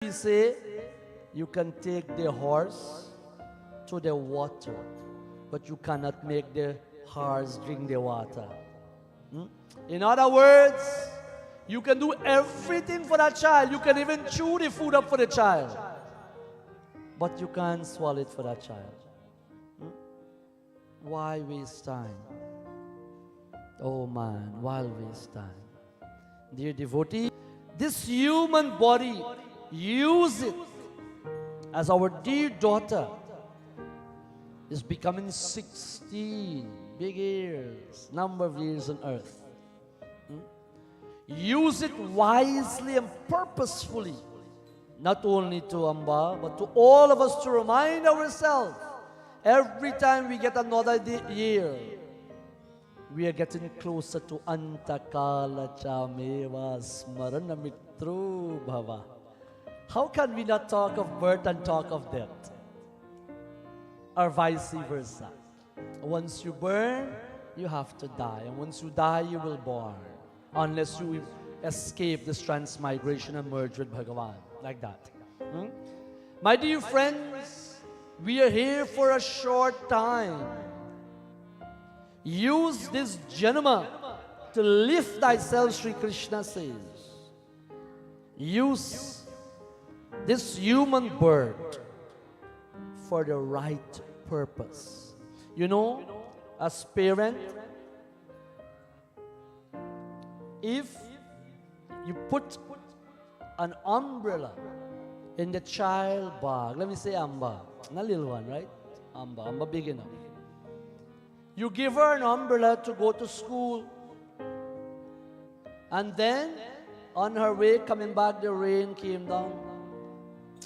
We say you can take the horse to the water, but you cannot make the horse drink the water. In other words, you can do everything for that child. You can even chew the food up for the child, but you can't swallow it for that child. Why waste time? Oh man, why waste time? Dear devotee, this human body, use it as our dear daughter is becoming 16 big years, number of years on earth. Use it wisely and purposefully, not only to Amba, but to all of us, to remind ourselves every time we get another year, we are getting closer to Antakala Chameva Smarana Mitru Bhava. How can we not talk of birth and talk of death? Or vice versa. Once you burn, you have to die. And once you die, you will born. Unless you escape this transmigration and merge with Bhagavan. Like that. My dear friends, we are here for a short time. Use this janma to lift thyself, Sri Krishna says. Use this human birth for the right purpose. You know, as parent, if you put an umbrella in the child bag, let me say Amba, not little one, right? Amba big enough. You give her an umbrella to go to school, and then on her way coming back, the rain came down.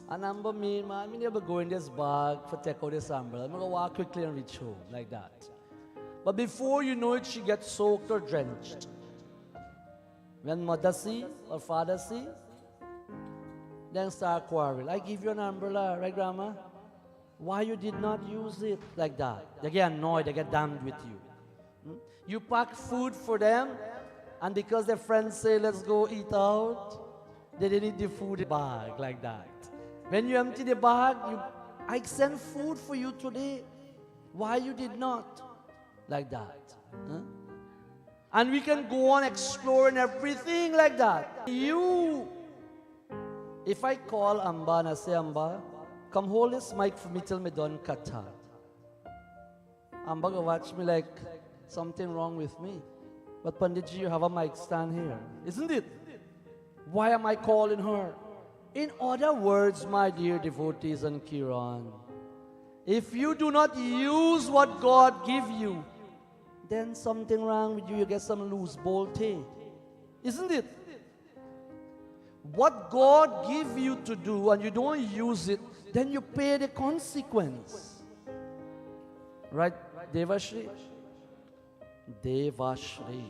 And Amba, me never go in this bag for take out this umbrella. I'm going to walk quickly and reach home, like that. But before you know it, she gets soaked or drenched. When mother see or father see, then start quarrel. I give you an umbrella, right, Grandma? Why you did not use it? Like that. They get annoyed, they get damned with you. You pack food for them, and because their friends say, let's go eat out, they didn't eat the food bag, like that. When you empty the bag, I sent food for you today. Why you did not? Like that. And we can go on exploring everything like that. If I call Amba and I say, Amba, come hold this mic for me till me done kata. Amba go watch me like something wrong with me. But Panditji, you have a mic stand here. Isn't it? Why am I calling her? In other words, my dear devotees and Kiran, if you do not use what God give you, then something wrong with you. You get some loose bolt. Isn't it? What God give you to do and you don't use it, then you pay the consequence. Right, Devashri? Devashri.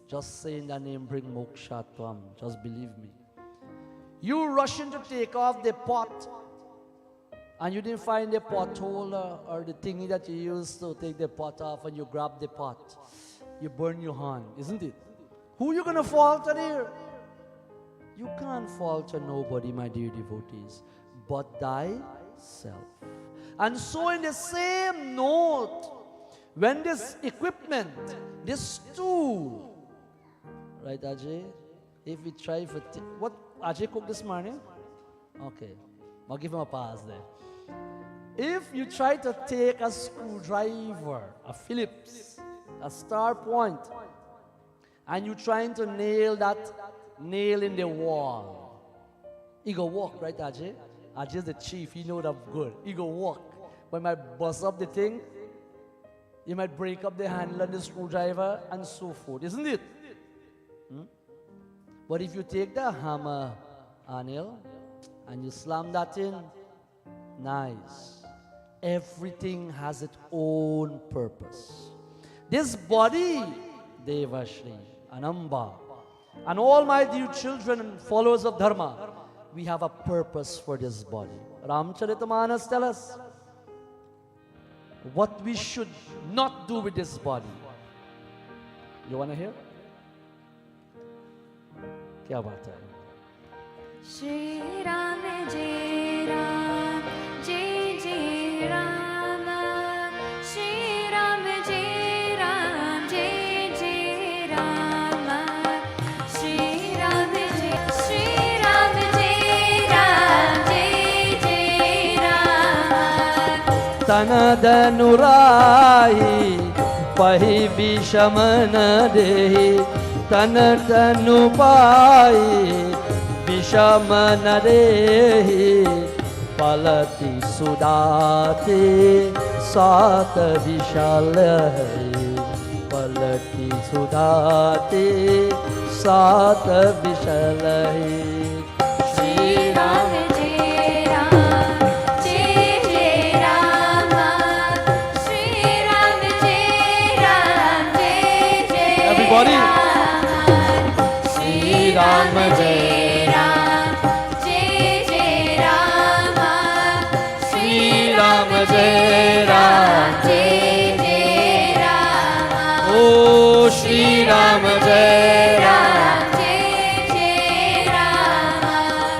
Just saying the name bring moksha tvam. Just believe me. You rushing to take off the pot and you didn't find the pot holder or the thingy that you used to take the pot off, and you grab the pot. You burn your hand, isn't it? Who are you going to falter there? You can't falter nobody, my dear devotees, but thyself. And so in the same note, when this equipment, this tool, right, Ajay? If we try for... what Ajay cooked this morning? Okay. I'll give him a pass there. If you try to take a screwdriver, a Phillips, a star point, and you're trying to nail that nail in the wall, he go walk, right, Ajay? Ajay's the chief, he know that good. He go walk. But he might bust up the thing, you might break up the handle on the screwdriver, and so forth, isn't it? But if you take the hammer, Anil, and you slam that in, nice. Everything has its own purpose. This body, Devashri, Anamba, and all my dear children and followers of Dharma, we have a purpose for this body. Ramcharitamanas tell us what we should not do with this body. You want to hear? क्या बात है? Shri Ram Jai Ram, Jai Jai Ram. Shri Ram Jai Ram, Jai Jai Ram. Shri Ram Jai, Shri Ram Jai Ram, Jai Jai Ram. Tanadanurai pahi vishamana dehi tanadanupai vishamana dehi palati sudate sata vishalai palati sudate sata vishalai. Shri Ram Jai Ram, Jai Jai Ram. Shri Ram Jai Ram, Jai Jai Everybody. Ram. Shri Ram Jai Ram, Jai Jai Ram. Shri Ram Jai Ram, Jai Jai Ram. Oh Shri Ram Jai Ram. Jai Jai Ram.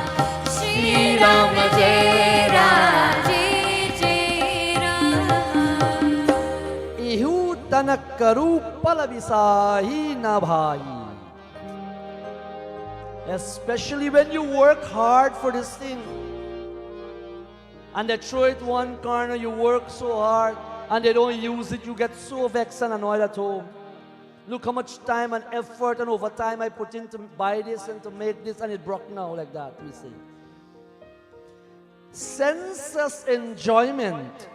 Shri Ram Jai Ram, Jai Jai Ram. Ihu tanakaru palavisahi na bhai. Especially when you work hard for this thing and they throw it one corner, you work so hard and they don't use it, you get so vexed and annoyed at home. Look how much time and effort and overtime I put in to buy this and to make this, and it broke now like that, we see. Senseless enjoyment,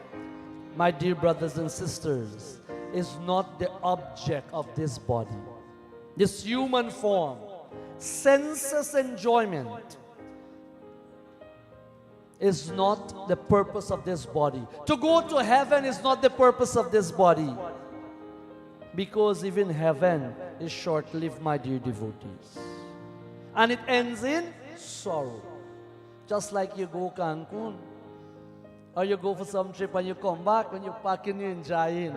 my dear brothers and sisters, is not the object of this body, this human form. Senseless enjoyment is not the purpose of this body. To go to heaven is not the purpose of this body. Because even heaven is short-lived, my dear devotees. And it ends in sorrow. Just like you go Cancun, or you go for some trip and you come back, when you pack in, you enjoy.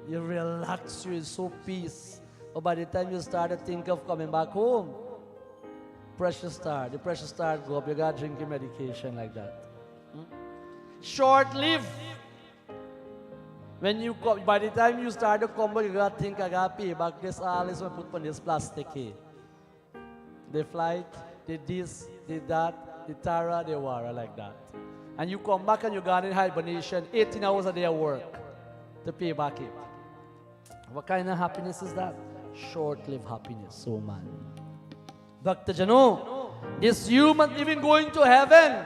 You relax, you're so peace. Or by the time you start to think of coming back home, pressure start, the pressure start go up, you got to drink your medication like that. Short-lived. When you come, by the time you start to come back, you got to think, I got to pay back this all is when I put on this plastic here. The flight, did this, did that, the Tara, the Wara, like that. And you come back and you got in hibernation, 18 hours a day of work to pay back it. What kind of happiness is that? Short-lived happiness, oh man. Bhakta Jano, this human even going to heaven,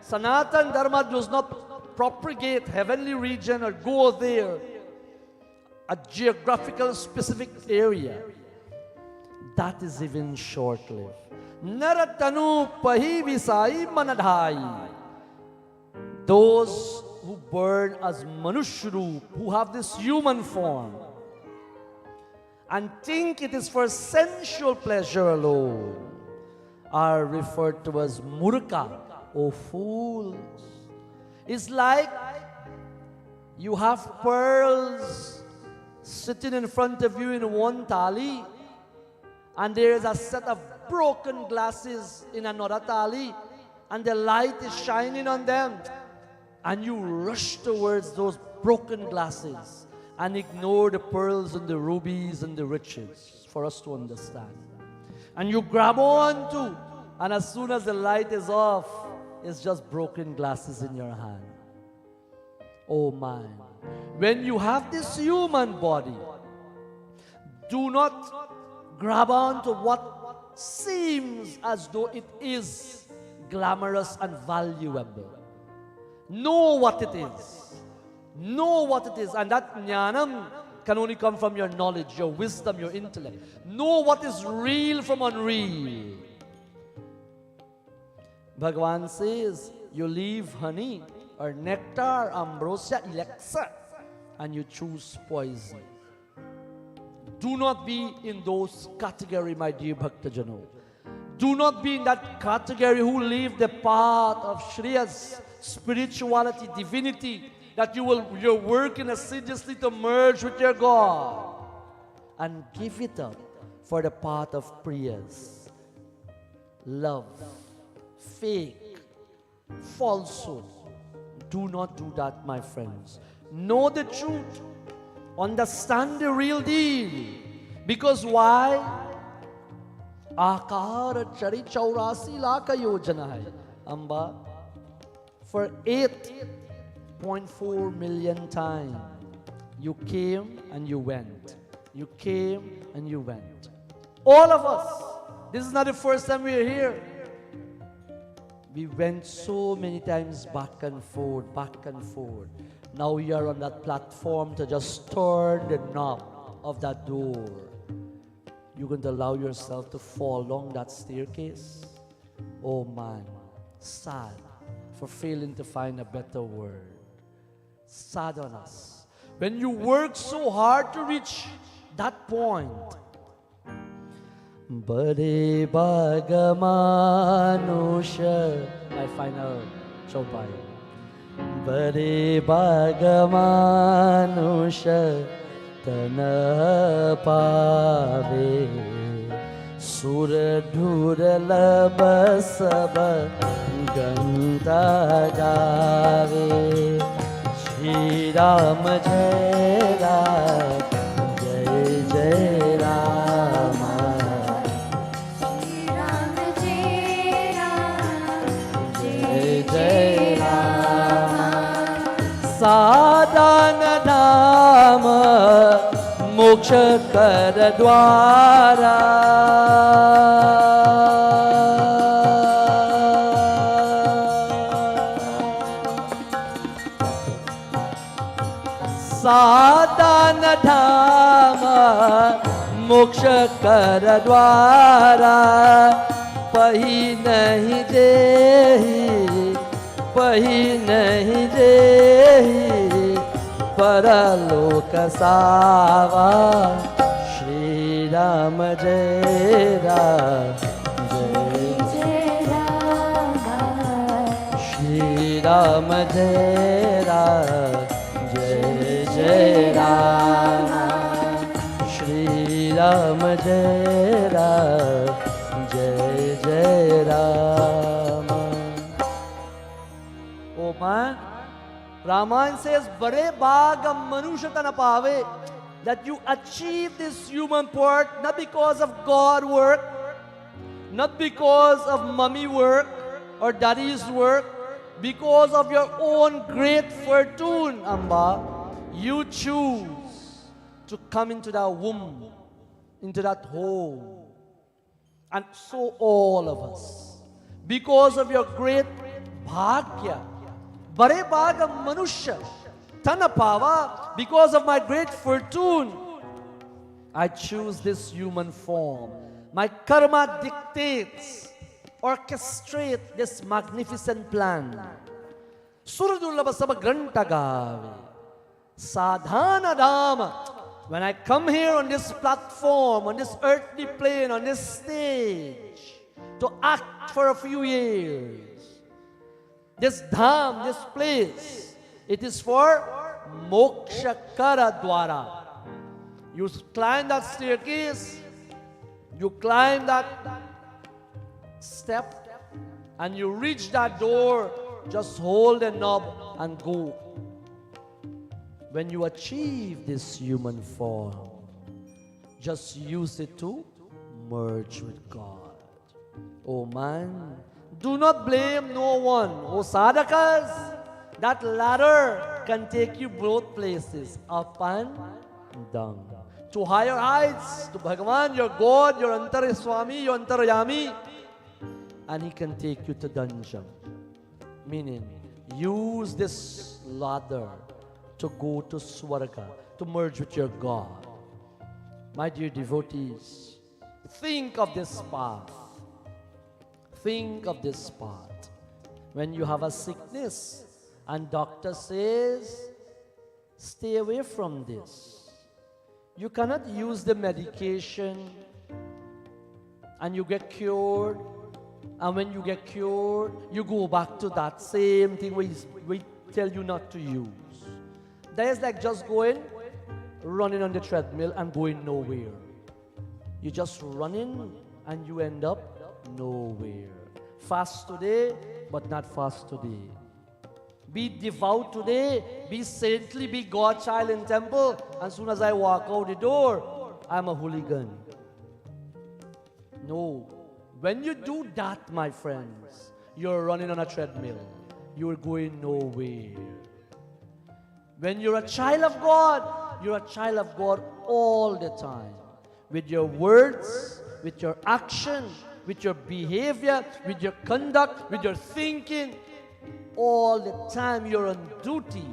Sanatan Dharma does not propagate heavenly region or go there, a geographical specific area. That is even short-lived. Naratanu pahi visai manadhai. Those who burn as Manushru, who have this human form, and think it is for sensual pleasure alone, are referred to as murka, or fools. It's like you have pearls sitting in front of you in one tali, and there is a set of broken glasses in another tali, and the light is shining on them, and you rush towards those broken glasses and ignore the pearls and the rubies and the riches, for us to understand. And you grab on to, and as soon as the light is off, it's just broken glasses in your hand. Oh man, when you have this human body, do not grab on to what seems as though it is glamorous and valuable. Know what it is. Know what it is. And that jnanam can only come from your knowledge, your wisdom, your intellect. Know what is real from unreal. Bhagavan says, you leave honey or nectar, ambrosia, elixir, and you choose poison. Do not be in those category, my dear Bhakta Jano. Do not be in that category who leave the path of Shriyas, spirituality, divinity, that you're working assiduously to merge with your God, and give it up for the path of prayers. love, fake, falsehood. Do not do that, my friends. Know the truth. Understand the real deal. Because why? Akar chari 84 lakh yojana hai. Amba, for 8.4 million times, you came and you went. You came and you went. All of us. This is not the first time we are here. We went so many times back and forth, back and forth. Now you are on that platform to just turn the knob of that door. You're going to allow yourself to fall along that staircase? Oh man, sad for failing to find a better word. Sad on us. When you work so hard to reach that point, Bade Bhagamanusha, my final chaupai. Bade Bhagamanusha Tana Pave Sura Dhuralabha Sabha Ganta Gave Shri Ram Jai Ram Jai Jai Rama Shri Ram Jai Ram Jai Jai Rama Sadhana Dhama Moksha Kara Dwara Sadhana Dhama Moksha Kara Dwara Pahi nahi dehi Pahi nahi dehi Paraloka Sava Shri Ram Jai Ram Jai Jai Rama Shri Ram Jai Ram Jai Jai Rama Shri Ram Jai Ram Jai Jai Rama. Oh man, Ramayana says, Bade bhagam manusha tana pave, that you achieve this human part not because of God work, not because of mommy work or daddy's work, because of your own great fortune, Amba. You choose to come into that womb, into that home. And so all of us, because of your great bhagya, Bade bhagam manusha tana pava, because of my great fortune, I choose this human form. My karma dictates, orchestrate this magnificent plan. Surdurlabha sabha granta gave. Sadhana Dhamma. When I come here on this platform, on this earthly plane, on this stage, to act for a few years, this dham, this place, it is for moksha kara dwara. You climb that staircase, you climb that step, and you reach that door, just hold the knob and go. When you achieve this human form, just use it to merge with God. Oh man, do not blame no one. Oh sadhakas, that ladder can take you both places, up and down. To higher heights, to Bhagavan, your God, your Antariswami, your Antaryami. And He can take you to dungeon. Meaning, use this ladder to go to Swarga, to merge with your God. My dear devotees, think of this path. Think of this path. When you have a sickness and doctor says, stay away from this. You cannot use the medication and you get cured. And when you get cured, you go back to that same thing we tell you not to use. That is like just running on the treadmill and going nowhere. You just running and you end up nowhere. Fast today, but not fast today. Be devout today, be saintly, be God child in temple. As soon as I walk out the door, I'm a hooligan. No. When you do that, my friends, you're running on a treadmill. You're going nowhere. When you're a child of God, you're a child of God all the time. With your words, with your action, with your behavior, with your conduct, with your thinking. All the time you're on duty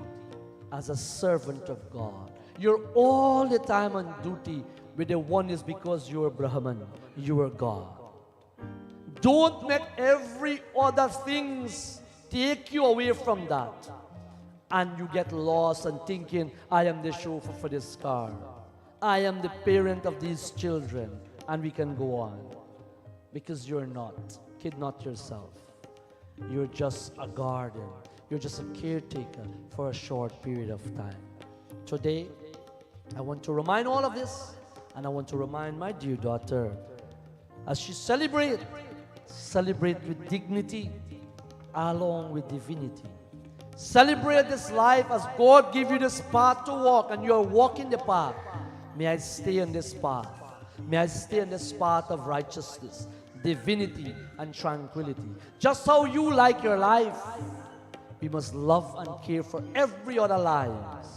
as a servant of God. You're all the time on duty with the one is because you're Brahman, you are God. Don't make every other things take you away from that. And you get lost and thinking, I am the chauffeur for this car. I am the parent of these children. And we can go on. Because you're not. Kid not yourself. You're just a garden. You're just a caretaker for a short period of time. Today, I want to remind all of this, and I want to remind my dear daughter, as she celebrate with dignity along with divinity. Celebrate this life as God give you this path to walk, and you are walking the path. May I stay on this path. May I stay on this path of righteousness, divinity, and tranquility. Just how you like your life, we must love and care for every other lives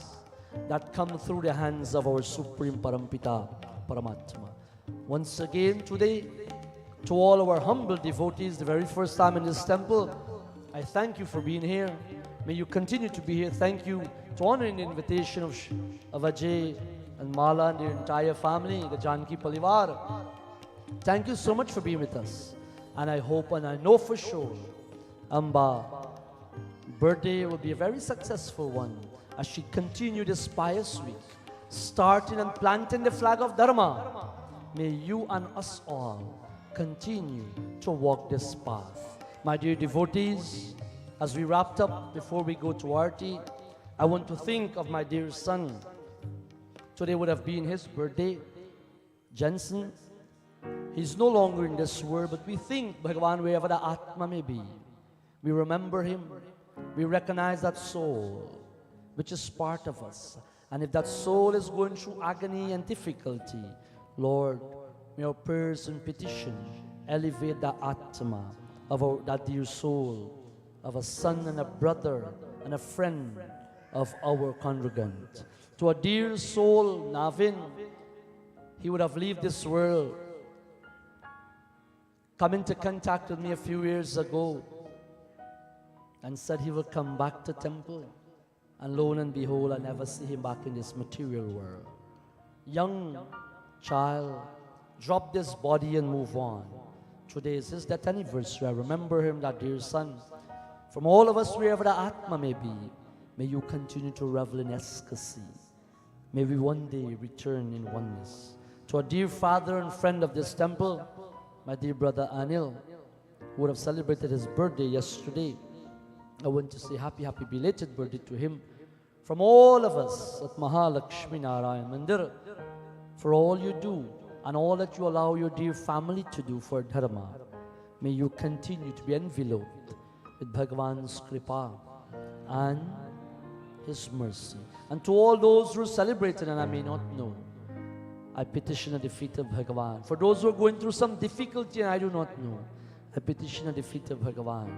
that come through the hands of our Supreme Parampita, Paramatma. Once again today, to all our humble devotees, the very first time in this temple, I thank you for being here. May you continue to be here. Thank you to honoring the invitation of Ajay and Mala and their entire family, the Janki Palivar. Thank you so much for being with us. And I hope and I know for sure, Amba birthday will be a very successful one as she continues this pious week, starting and planting the flag of Dharma. May you and us all continue to walk this path. My dear devotees, as we wrapped up before we go to Aarti, I want to think of my dear son. Today would have been his birthday. Jensen, he's no longer in this world, but we think Bhagavan, wherever the Atma may be, we remember him. We recognize that soul, which is part of us. And if that soul is going through agony and difficulty, Lord, may our prayers and petition elevate the Atma of that dear soul, of a son and a brother and a friend of our congregant. To a dear soul, Navin, he would have left this world, come into contact with me a few years ago, and said he will come back to temple. And lo and behold, I never see him back in this material world. Young child, drop this body and move on. Today is his death anniversary. I remember him, that dear son. From all of us, wherever the Atma may be, may you continue to revel in ecstasy. May we one day return in oneness. To a dear father and friend of this temple, my dear brother Anil, who would have celebrated his birthday yesterday, I want to say happy belated birthday to him. From all of us at Mahalakshmi Narayan Mandir, for all you do and all that you allow your dear family to do for Dharma, may you continue to be enveloped with Bhagavan's Kripa and His mercy. And to all those who are celebrating and I may not know, I petition the defeat of Bhagavan. For those who are going through some difficulty and I do not know, I petition the defeat of Bhagavan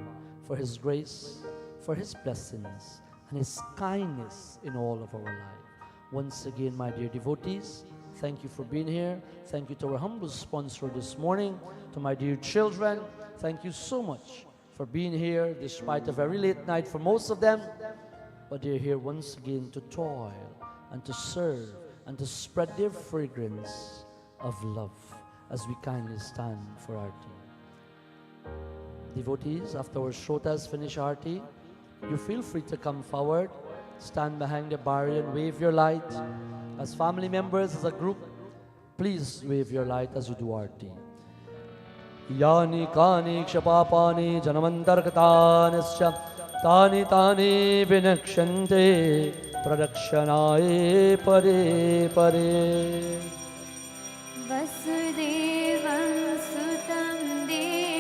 for His grace, for His blessings, and His kindness in all of our life. Once again, my dear devotees, thank you for being here. Thank you to our humble sponsor this morning, to my dear children. Thank you so much for being here despite a very late night for most of them. But they're here once again to toil and to serve and to spread their fragrance of love as we kindly stand for Aarti. Devotees, after our shrotas finish Aarti, you feel free to come forward, stand behind the barrier and wave your light. As family members, as a group, please wave your light as you do Aarti. Yani kani kshapapani janamantarkatanischa tani tani vinakshante pradakshanaye pare pare. Vasudevam sutam devam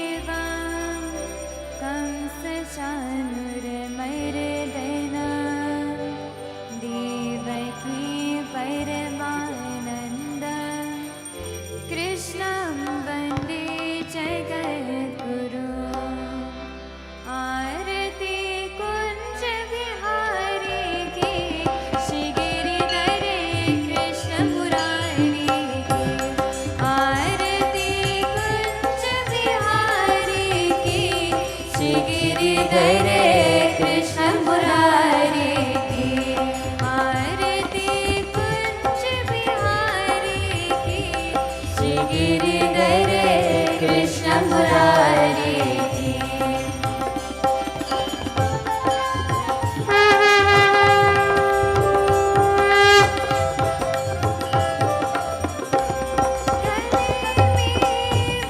चानुर मर्दन देवकी परमानन्द कृष्णं वन्दे जगद्गुरु आरती कुञ्ज विहारी की श्री गिरिधरे कृष्ण मुरारी की आरती कुञ्ज विहारी की श्री गिरिधरे कृष्ण मुरारी की आरती कुञ्ज विहारी की श्री गिरिधरे कृष्ण मुरारी की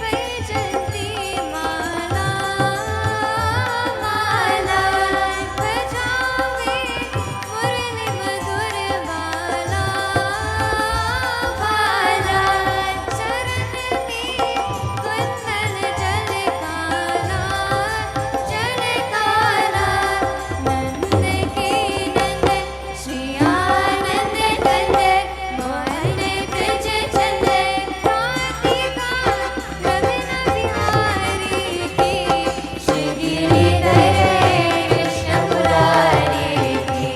वैजंती माला माला बजावे मुरली मधुर बाला बाला चरण में कुंदन जल काला नंद के नंदन श्री आनंद कंद मोहन ब्रज चंद राधिका रमन बिहारी की श्री गिरिधरे कृष्ण मुरारी की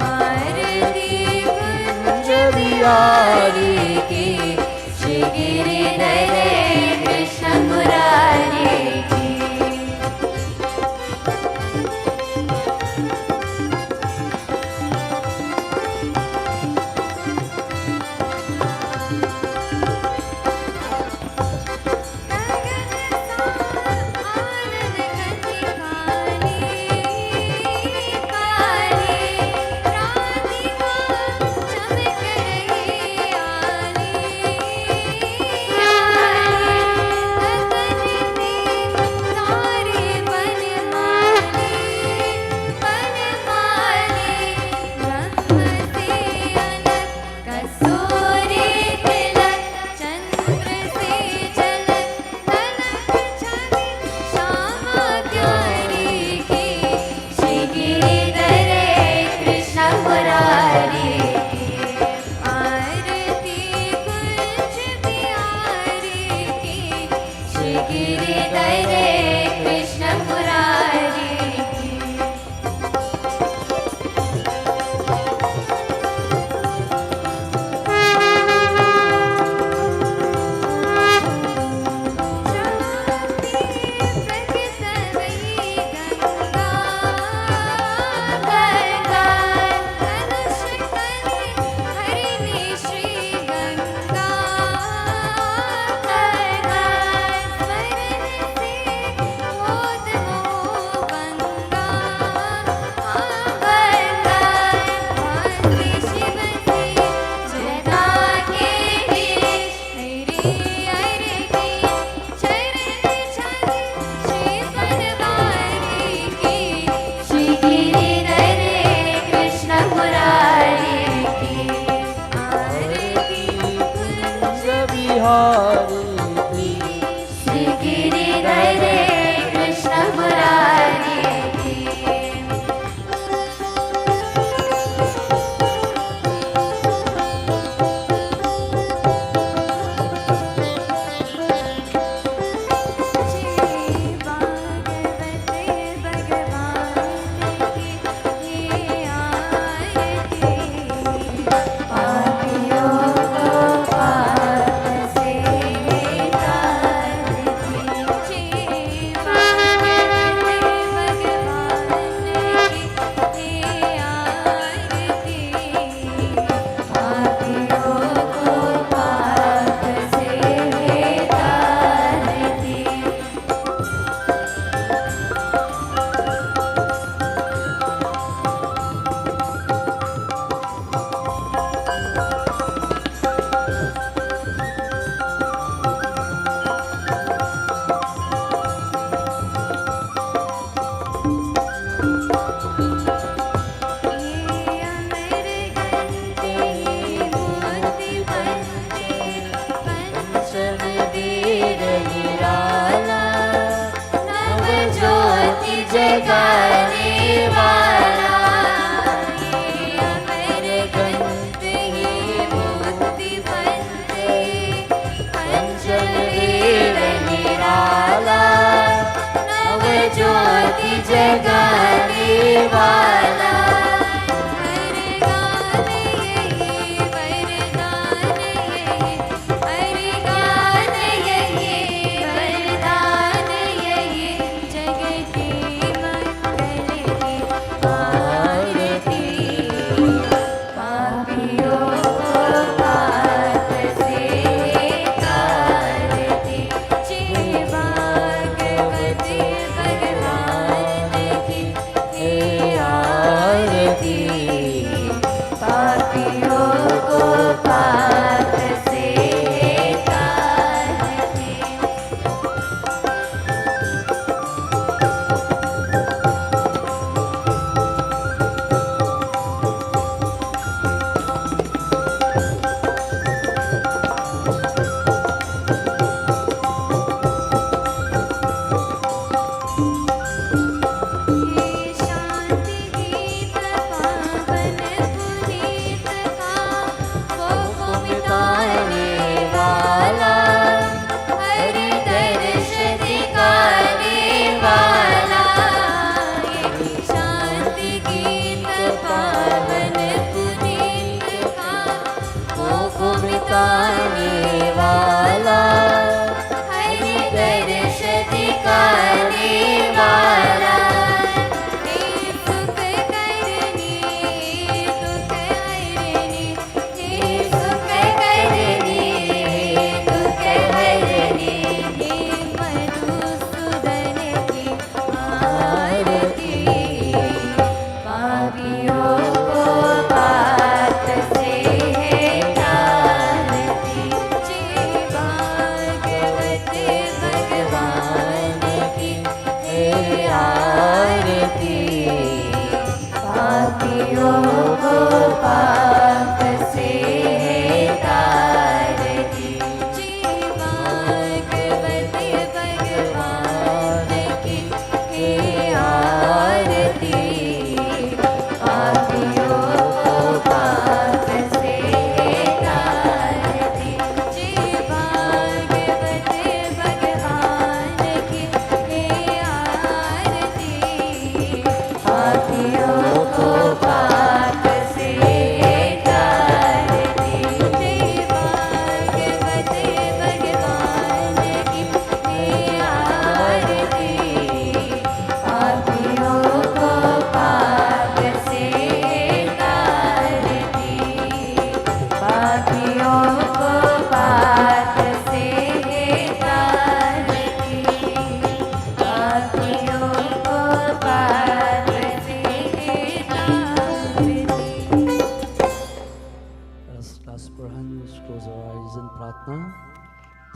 आरती कुंज बिहारी की श्री गिरिधरे कृष्ण मुरारी की जगाने वाला, ये अमर ग्रंथ ये मूर्तिमंत पंचम वेद निराला, नव ज्योति जगाने वाला।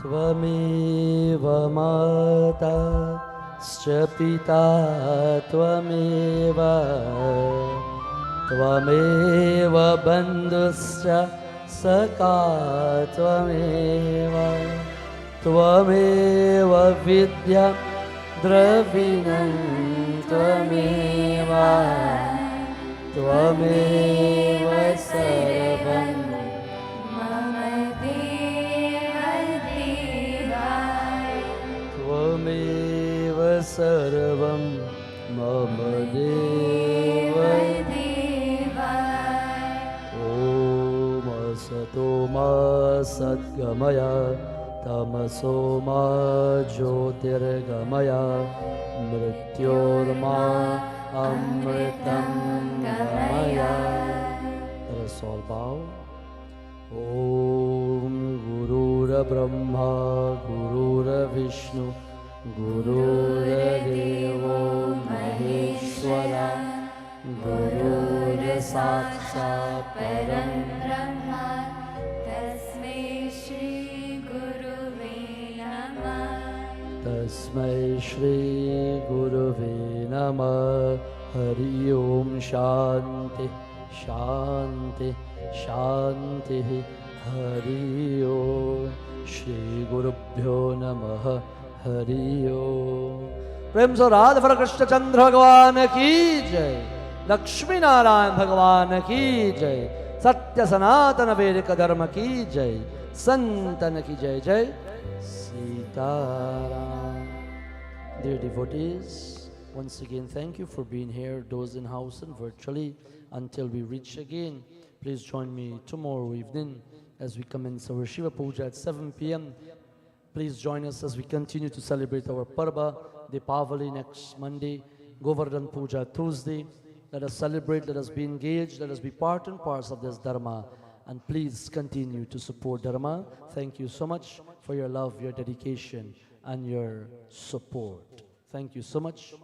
त्वमेव माता पिता त्वमेव त्वमेव बन्धुश्च सखा त्वमेव त्वमेव विद्या द्रविणं त्वमेव त्वमेव सर्वं त्वमेव सर्वं मम देव ॐ असतो मा सद्गमय तमसो मा ज्योतिर्गमय मृत्योर्मा अमृतं गमय। Let us all bow. ॐ गुरुर्ब्रह्मा गुरुर्विष्णु गुरुर्देवो महेश्वरा गुरुर्साक्षात् परं ब्रह्म तस्मै श्री गुरुवे नमः। तस्मै श्री गुरुवे नमः। हरि ओम शांति शांति शांति। हरि ओम श्री गुरुभ्यो नमः। हरि ओम। प्रेम से राधा कृष्ण चंद्र भगवान की जय, लक्ष्मी नारायण भगवान की जय, सत्य सनातन वैदिक धर्म की जय, संतन की जय जय Sitaram. Dear devotees, once again thank you for being here, those in house and virtually. Until we reach again, please join me tomorrow evening as we commence our Shiva Puja at 7 p.m. Please join us as we continue to celebrate our Parva, Deepavali next Monday, Govardhan Puja Tuesday. Let us celebrate, let us be engaged, let us be part and parts of this Dharma. And please continue to support Dharma. Thank you so much for your love, your dedication, and your support. Thank you so much.